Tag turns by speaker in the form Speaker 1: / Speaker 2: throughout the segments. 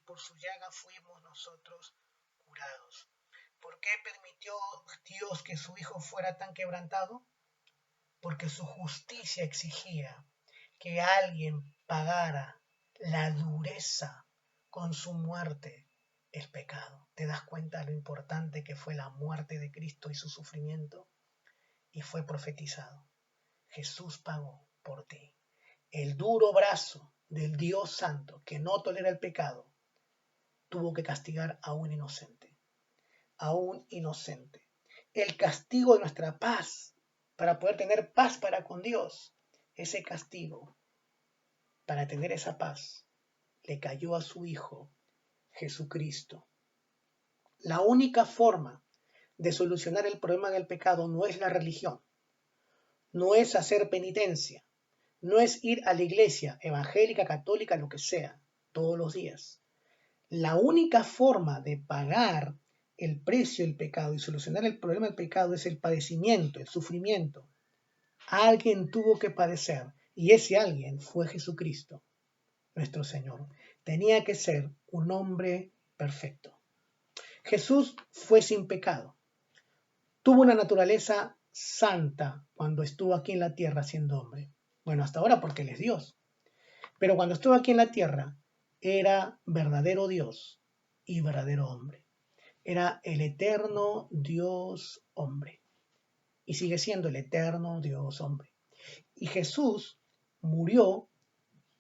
Speaker 1: por su llaga fuimos nosotros curados. ¿Por qué permitió Dios que su Hijo fuera tan quebrantado? Porque su justicia exigía que alguien pagara la dureza con su muerte el pecado. ¿Te das cuenta de lo importante que fue la muerte de Cristo y su sufrimiento? Y fue profetizado. Jesús pagó por ti. El duro brazo del Dios Santo, que no tolera el pecado, tuvo que castigar a un inocente. A un inocente. El castigo de nuestra paz, para poder tener paz para con Dios, ese castigo, para tener esa paz, le cayó a su Hijo Jesucristo. La única forma de solucionar el problema del pecado no es la religión, no es hacer penitencia, no es ir a la iglesia evangélica, católica, lo que sea, todos los días. La única forma de pagar el precio del pecado y solucionar el problema del pecado es el padecimiento, el sufrimiento. Alguien tuvo que padecer y ese alguien fue Jesucristo, nuestro Señor. Tenía que ser un hombre perfecto. Jesús fue sin pecado. Tuvo una naturaleza santa cuando estuvo aquí en la tierra siendo hombre. Bueno, hasta ahora porque Él es Dios. Pero cuando estuvo aquí en la tierra, era verdadero Dios y verdadero hombre. Era el eterno Dios hombre. Y sigue siendo el eterno Dios hombre. Y Jesús murió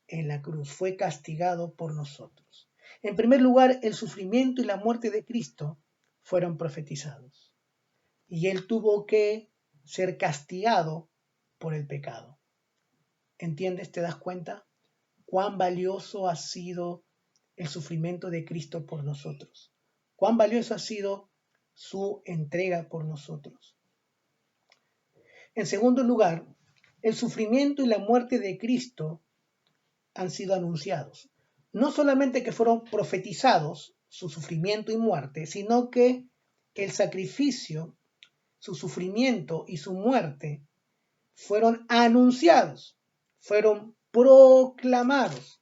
Speaker 1: en la cruz, fue castigado por nosotros. En primer lugar, el sufrimiento y la muerte de Cristo fueron profetizados. Y Él tuvo que ser castigado por el pecado. ¿Entiendes? ¿Te das cuenta? Cuán valioso ha sido el sufrimiento de Cristo por nosotros. Cuán valioso ha sido su entrega por nosotros. En segundo lugar, el sufrimiento y la muerte de Cristo han sido anunciados. No solamente que fueron profetizados su sufrimiento y muerte, sino que el sacrificio, su sufrimiento y su muerte fueron anunciados, fueron proclamados.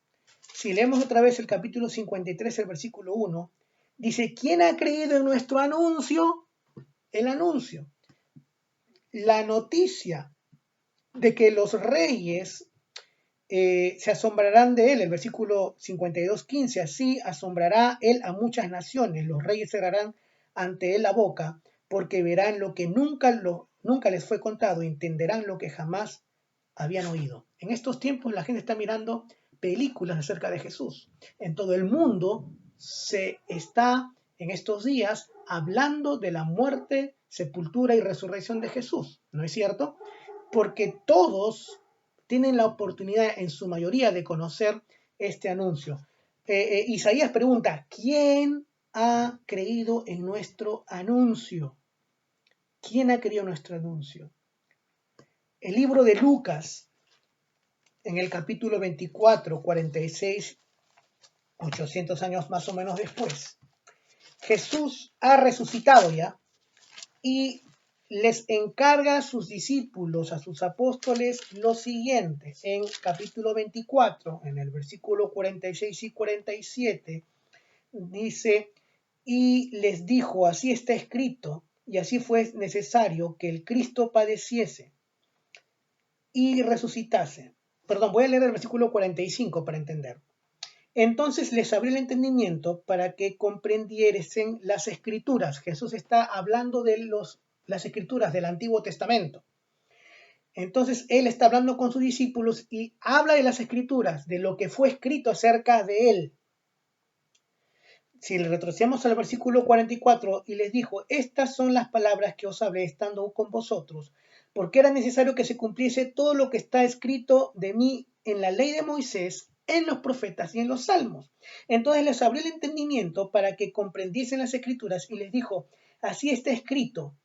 Speaker 1: Si leemos otra vez el capítulo 53, el versículo 1, dice, ¿quién ha creído en nuestro anuncio? El anuncio. La noticia de que los reyes se asombrarán de él. El versículo 52:15, así asombrará él a muchas naciones. Los reyes cerrarán ante él la boca, porque verán lo que nunca les fue contado, entenderán lo que jamás habían oído. En estos tiempos la gente está mirando películas acerca de Jesús. En todo el mundo se está en estos días hablando de la muerte, sepultura y resurrección de Jesús. ¿No es cierto? Porque todos tienen la oportunidad en su mayoría de conocer este anuncio. Isaías pregunta, ¿quién ha creído en nuestro anuncio? ¿Quién ha creído en nuestro anuncio? El libro de Lucas, en el capítulo 24, 46, 800 años más o menos después, Jesús ha resucitado ya y les encarga a sus discípulos, a sus apóstoles, lo siguiente. En capítulo 24, en el versículo 46 y 47, dice, y les dijo, así está escrito, y así fue necesario que el Cristo padeciese y resucitase. Perdón, voy a leer el versículo 45 para entender. Entonces les abrió el entendimiento para que comprendiesen las escrituras. Jesús está hablando de las escrituras del Antiguo Testamento. Entonces él está hablando con sus discípulos y habla de las escrituras, de lo que fue escrito acerca de él. Si le retrocedemos al versículo 44 y les dijo, estas son las palabras que os hablé estando con vosotros, porque era necesario que se cumpliese todo lo que está escrito de mí en la ley de Moisés, en los profetas y en los salmos. Entonces les abrió el entendimiento para que comprendiesen las escrituras y les dijo, así está escrito.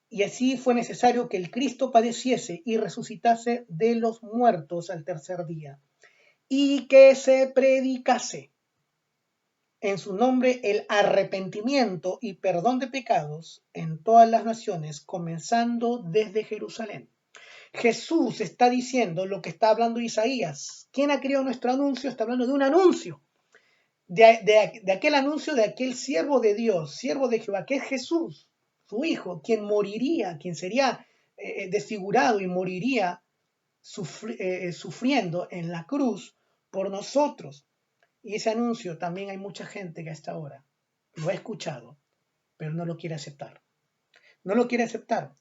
Speaker 1: Y así fue necesario que el Cristo padeciese y resucitase de los muertos al tercer día, y que se predicase en su nombre el arrepentimiento y perdón de pecados en todas las naciones, comenzando desde Jerusalén. Jesús está diciendo lo que está hablando Isaías. ¿Quién ha creado nuestro anuncio? Está hablando de un anuncio. de aquel anuncio de aquel siervo de Dios, siervo de Jehová, que es Jesús, su Hijo, quien moriría, quien sería desfigurado y moriría sufriendo en la cruz por nosotros. Y ese anuncio también hay mucha gente que hasta ahora lo ha escuchado, pero no lo quiere aceptar. No lo quiere aceptar.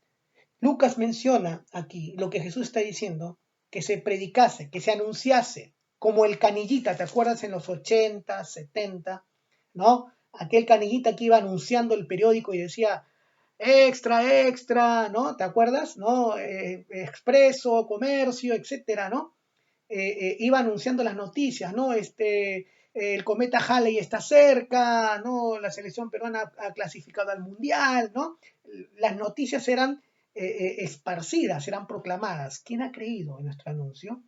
Speaker 1: Lucas menciona aquí lo que Jesús está diciendo, que se predicase, que se anunciase, como el canillita, ¿te acuerdas en los 80, 70? ¿No? Aquel canillita que iba anunciando el periódico y decía, extra, extra, ¿no? ¿Te acuerdas? ¿No? Expreso, comercio, etcétera, ¿no? Iba anunciando las noticias, ¿no? El cometa Halley está cerca, ¿no? La selección peruana ha clasificado al mundial, ¿no? Las noticias eran esparcidas, eran proclamadas. ¿Quién ha creído en nuestro anuncio?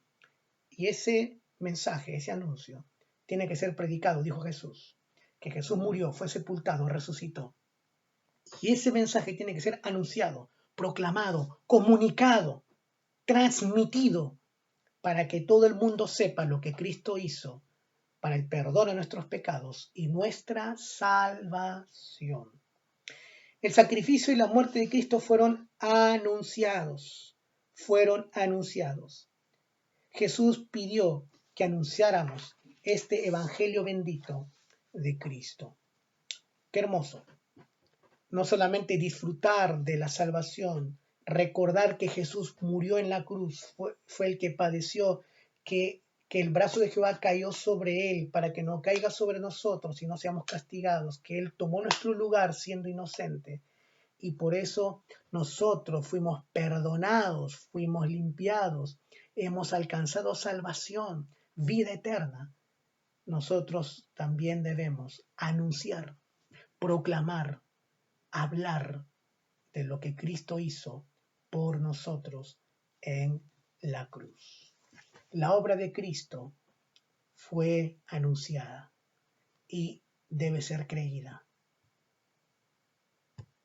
Speaker 1: Y ese mensaje, ese anuncio, tiene que ser predicado, dijo Jesús, que Jesús murió, fue sepultado, resucitó. Y ese mensaje tiene que ser anunciado, proclamado, comunicado, transmitido, para que todo el mundo sepa lo que Cristo hizo para el perdón de nuestros pecados y nuestra salvación. El sacrificio y la muerte de Cristo fueron anunciados. Fueron anunciados. Jesús pidió que anunciáramos este evangelio bendito de Cristo. Qué hermoso. No solamente disfrutar de la salvación, recordar que Jesús murió en la cruz, fue el que padeció, que el brazo de Jehová cayó sobre él para que no caiga sobre nosotros y no seamos castigados, que él tomó nuestro lugar siendo inocente y por eso nosotros fuimos perdonados, fuimos limpiados, hemos alcanzado salvación, vida eterna. Nosotros también debemos anunciar, proclamar, hablar de lo que Cristo hizo por nosotros en la cruz. La obra de Cristo fue anunciada y debe ser creída.